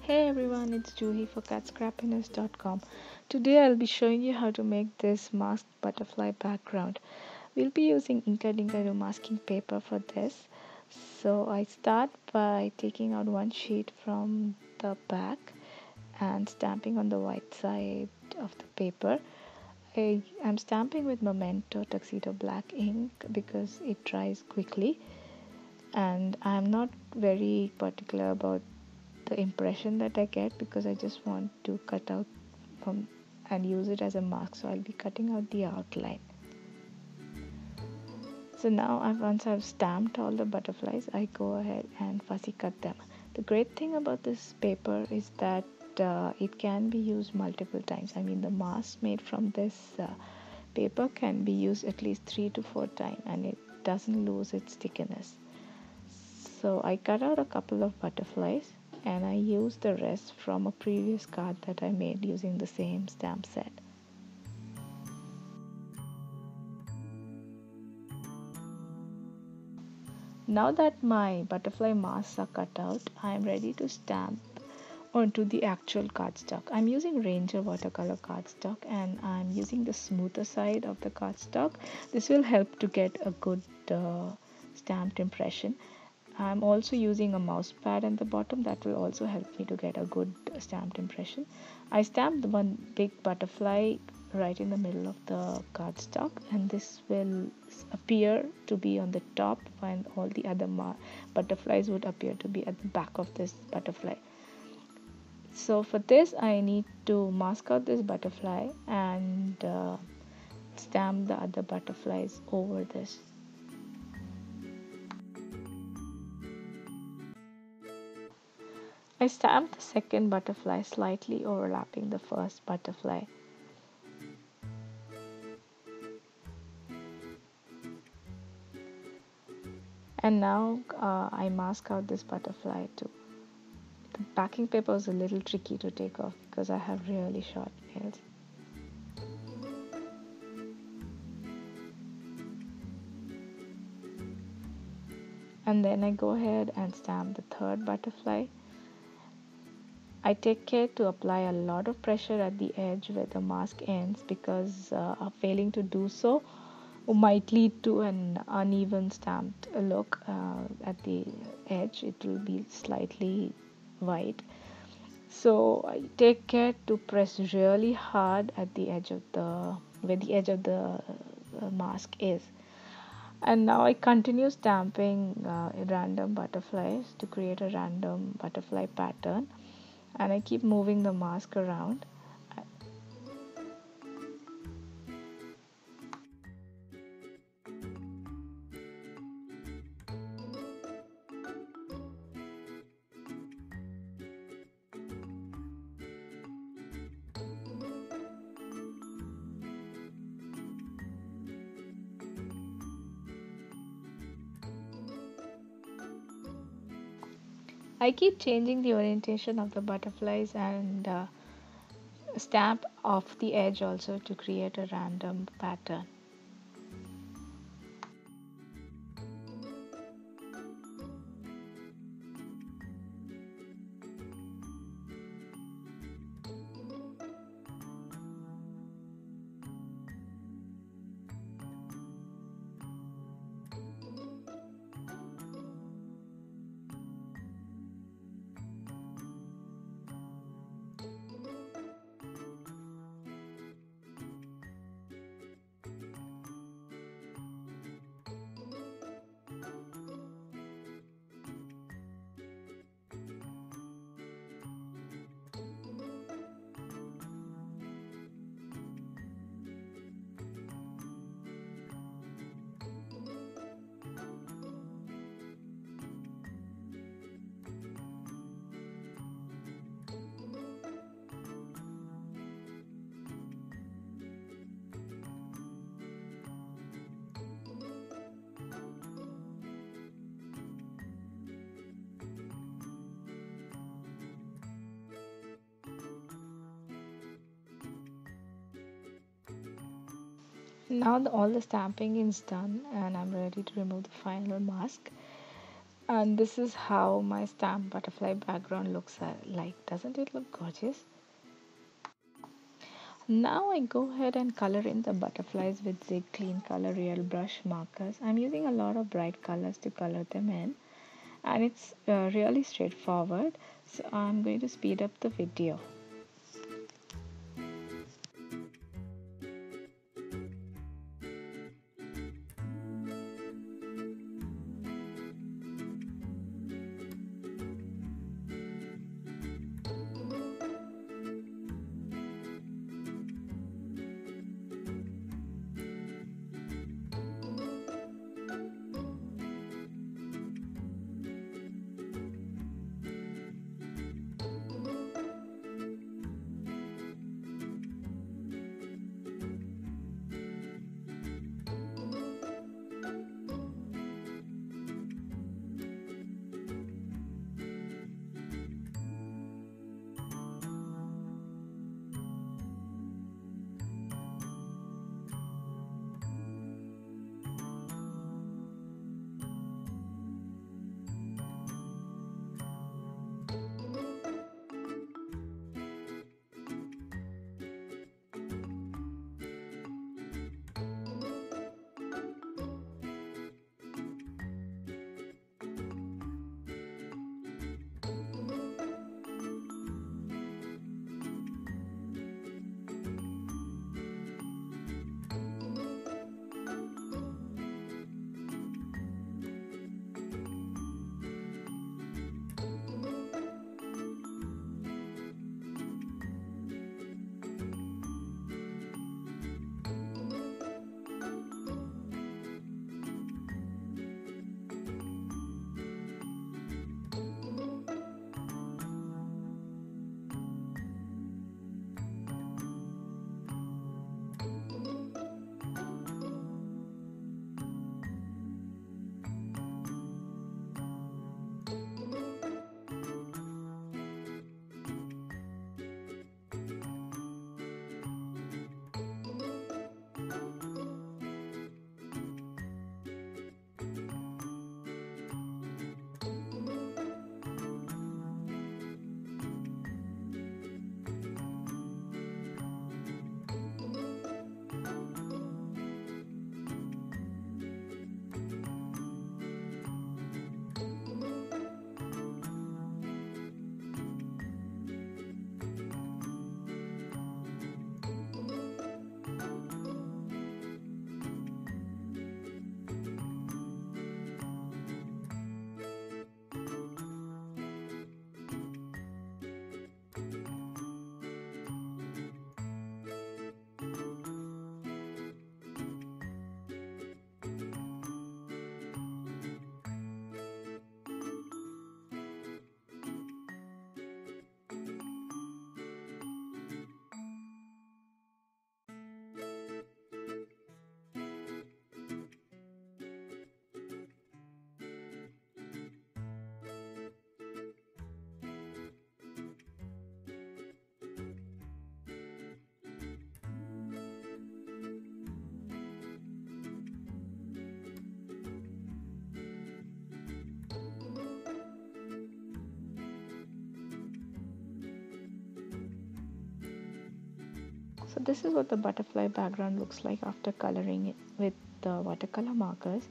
Hey everyone, it's Juhi for catscrappiness.com. Today I'll be showing you how to make this masked butterfly background. We'll be using Inka Dinka masking paper for this. So I start by taking out one sheet from the back and stamping on the white side of the paper. I'm stamping with Memento Tuxedo Black ink because it dries quickly, and I'm not very particular about the impression that I get because I just want to cut out from and use it as a mask. So I'll be cutting out the outline. So now once I've stamped all the butterflies, I go ahead and fussy cut them. The great thing about this paper is that it can be used multiple times. I mean, the mask made from this paper can be used at least 3 to 4 times and it doesn't lose its stickiness. So I cut out a couple of butterflies and I used the rest from a previous card that I made using the same stamp set. Now that my butterfly masks are cut out, I am ready to stamp onto the actual cardstock. I'm using Ranger watercolor cardstock and I'm using the smoother side of the cardstock. This will help to get a good stamped impression. I'm also using a mouse pad at the bottom that will also help me to get a good stamped impression. I stamped one big butterfly right in the middle of the cardstock, and this will appear to be on the top when all the other butterflies would appear to be at the back of this butterfly. So for this I need to mask out this butterfly and stamp the other butterflies over this. I stamped the second butterfly slightly overlapping the first butterfly. And now I mask out this butterfly too. The backing paper is a little tricky to take off because I have really short nails. And then I go ahead and stamp the third butterfly. I take care to apply a lot of pressure at the edge where the mask ends because failing to do so might lead to an uneven stamped look at the edge. It will be slightly wide. So I take care to press really hard at the edge of the where the edge of the mask is. And now I continue stamping random butterflies to create a random butterfly pattern, and I keep moving the mask around. I keep changing the orientation of the butterflies and stamp off the edge also to create a random pattern. Now all the stamping is done and I'm ready to remove the final mask. And this is how my stamp butterfly background looks like. Doesn't it look gorgeous? Now I go ahead and color in the butterflies with Zig Clean Color Real Brush markers. I'm using a lot of bright colors to color them in, and it's really straightforward. So I'm going to speed up the video. So this is what the butterfly background looks like after coloring it with the watercolor markers.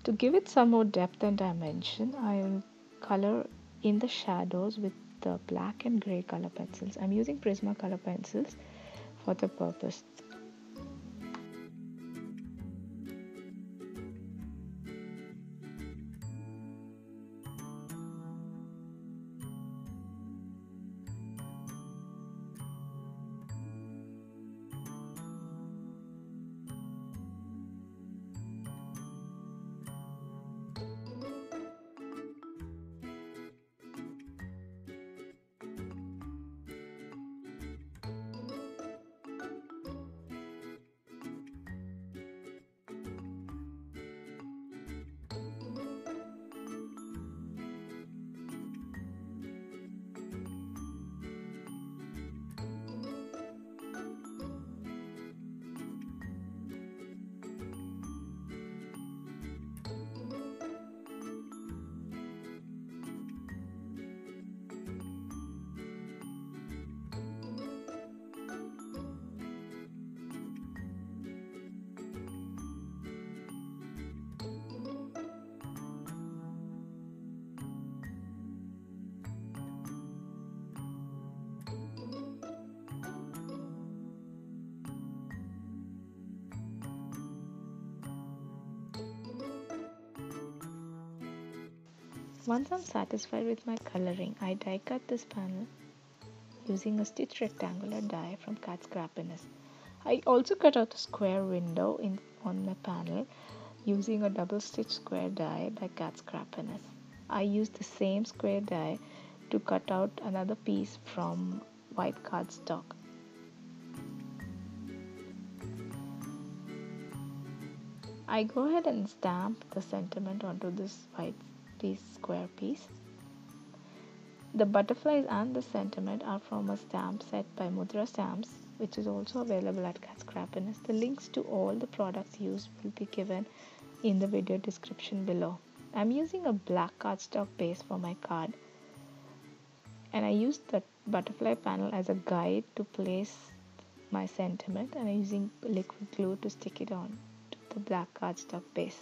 To give it some more depth and dimension, I will color in the shadows with the black and gray color pencils. I'm using Prismacolor pencils for the purpose. Once I'm satisfied with my coloring, I die cut this panel using a stitched rectangular die from Cat Scrappiness. I also cut out a square window on my panel using a double stitch square die by Cat Scrappiness. I used the same square die to cut out another piece from white cardstock. I go ahead and stamp the sentiment onto this square piece. The butterflies and the sentiment are from a stamp set by Mudra Stamps, which is also available at Cat Scrappiness. The links to all the products used will be given in the video description below. I'm using a black cardstock base for my card, and I used the butterfly panel as a guide to place my sentiment, and I'm using liquid glue to stick it on to the black cardstock base.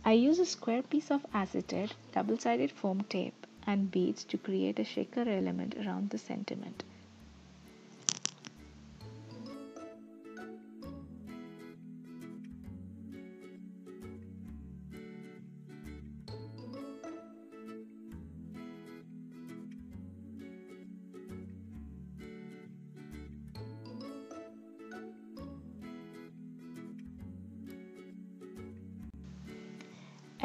I use a square piece of acetate, double-sided foam tape, and beads to create a shaker element around the sentiment.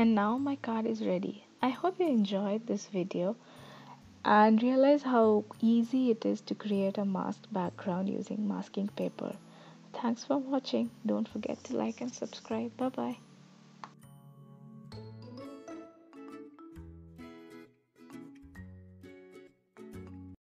And now my card is ready. I hope you enjoyed this video and realize how easy it is to create a masked background using masking paper. Thanks for watching. Don't forget to like and subscribe. Bye bye.